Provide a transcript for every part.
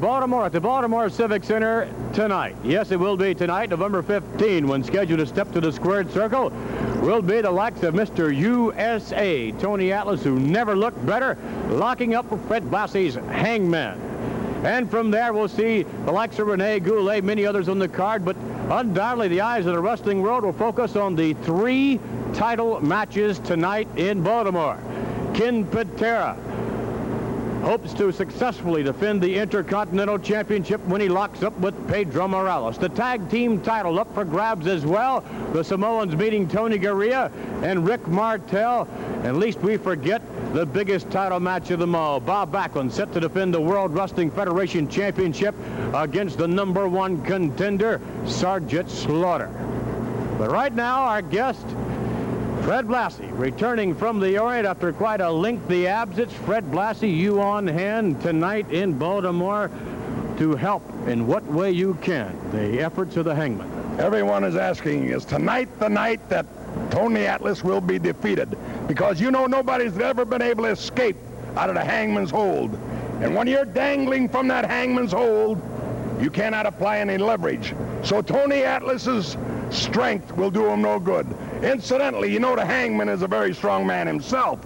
Baltimore at the Baltimore Civic Center tonight. Yes, it will be tonight, November 15, when scheduled to step to the squared circle will be the likes of Mr. USA, Tony Atlas, who never looked better, locking up with Fred Blassie's Hangman. And from there, we'll see the likes of Rene Goulet, many others on the card, but undoubtedly the eyes of the wrestling world will focus on the 3 title matches tonight in Baltimore. Ken Patera hopes to successfully defend the Intercontinental Championship when he locks up with Pedro Morales. The tag team title up for grabs as well. The Samoans meeting Tony Garea and Rick Martel. And least we forget the biggest title match of them all. Bob Backlund set to defend the World Wrestling Federation Championship against the #1 contender, Sergeant Slaughter. But right now, our guest, Fred Blassie, returning from the Orient after quite a lengthy absence. Fred Blassie, you on hand tonight in Baltimore to help in what way you can the efforts of the Hangman. Everyone is asking, is tonight the night that Tony Atlas will be defeated? Because you know nobody's ever been able to escape out of the Hangman's hold. And when you're dangling from that Hangman's hold, you cannot apply any leverage. So Tony Atlas's strength will do him no good. Incidentally, you know the Hangman is a very strong man himself.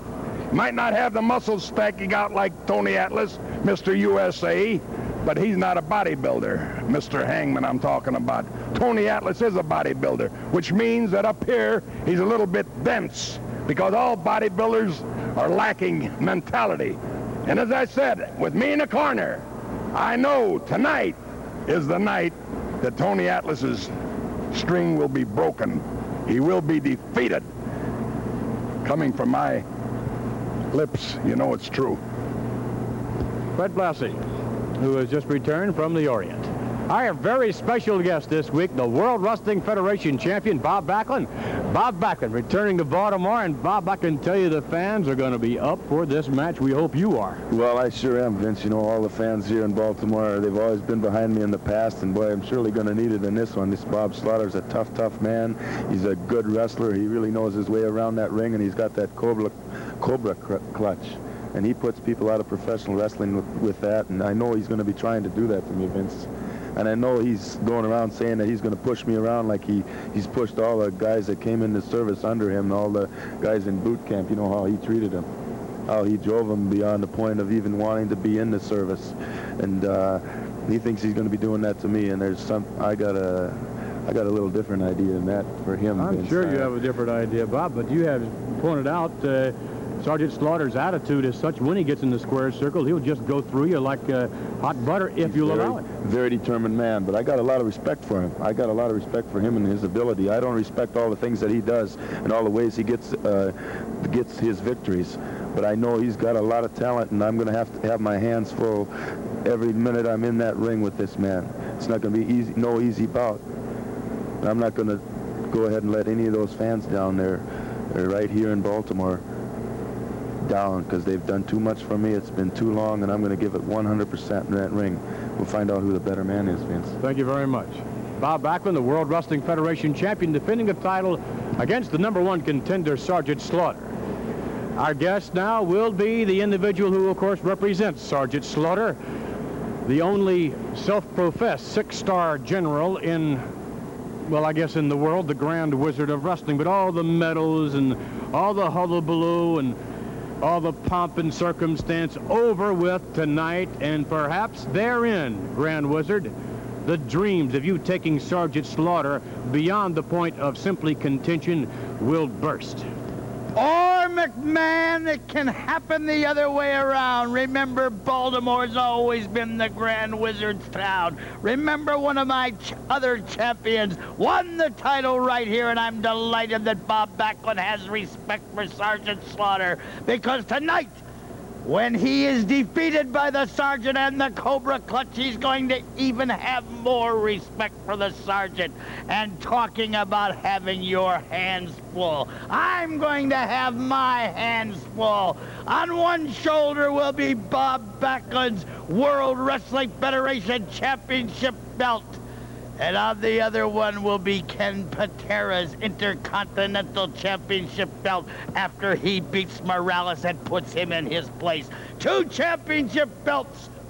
He might not have the muscles stacking out like Tony Atlas, Mr. USA, but he's not a bodybuilder, Mr. Hangman I'm talking about. Tony Atlas is a bodybuilder, which means that up here he's a little bit dense, because all bodybuilders are lacking mentality. And as I said, with me in the corner, I know tonight is the night that Tony Atlas's string will be broken. He will be defeated. Coming from my lips, you know it's true. Fred Blassie, who has just returned from the Orient. Our very special guest this week, the World Wrestling Federation champion, Bob Backlund. Bob Backlund returning to Baltimore, and Bob, I can tell you the fans are going to be up for this match. We hope you are. Well, I sure am, Vince. You know, all the fans here in Baltimore, they've always been behind me in the past, and boy, I'm surely going to need it in this one. This Bob Slaughter's a tough, tough man. He's a good wrestler. He really knows his way around that ring, and he's got that cobra clutch. And he puts people out of professional wrestling with that, and I know he's going to be trying to do that to me, Vince. And I know he's going around saying that he's going to push me around like he's pushed all the guys that came into service under him and all the guys in boot camp. You know how he treated them, how he drove them beyond the point of even wanting to be in the service. And he thinks he's going to be doing that to me. And there's I got a little different idea than that for him. I'm Vince. sure you have a different idea, Bob, but you have pointed out Sergeant Slaughter's attitude is such when he gets in the square circle, he'll just go through you like hot butter if you'll allow it. Very determined man, but I got a lot of respect for him. I got a lot of respect for him and his ability. I don't respect all the things that he does and all the ways he gets his victories, but I know he's got a lot of talent, and I'm going to have my hands full every minute I'm in that ring with this man. It's not going to be easy, no easy bout. I'm not going to go ahead and let any of those fans down there right here in Baltimore down, because they've done too much for me. It's been too long, and I'm going to give it 100% in that ring. We'll find out who the better man is, Vince. Thank you very much. Bob Backlund, the World Wrestling Federation champion, defending the title against the #1 contender, Sergeant Slaughter. Our guest now will be the individual who, of course, represents Sergeant Slaughter, the only self-professed 6-star general in, well, I guess in the world, the Grand Wizard of Wrestling, but all the medals and all the hullabaloo and all the pomp and circumstance over with tonight, and perhaps therein, Grand Wizard, the dreams of you taking Sergeant Slaughter beyond the point of simply contention will burst. Or, McMahon, it can happen the other way around. Remember, Baltimore's always been the Grand Wizard's town. Remember, one of my other champions won the title right here, and I'm delighted that Bob Backlund has respect for Sergeant Slaughter, because tonight, when he is defeated by the Sergeant and the Cobra Clutch, he's going to even have more respect for the Sergeant. And talking about having your hands full, I'm going to have my hands full. On one shoulder will be Bob Backlund's World Wrestling Federation Championship belt. And on the other one will be Ken Patera's Intercontinental Championship belt after he beats Morales and puts him in his place. 2 championship belts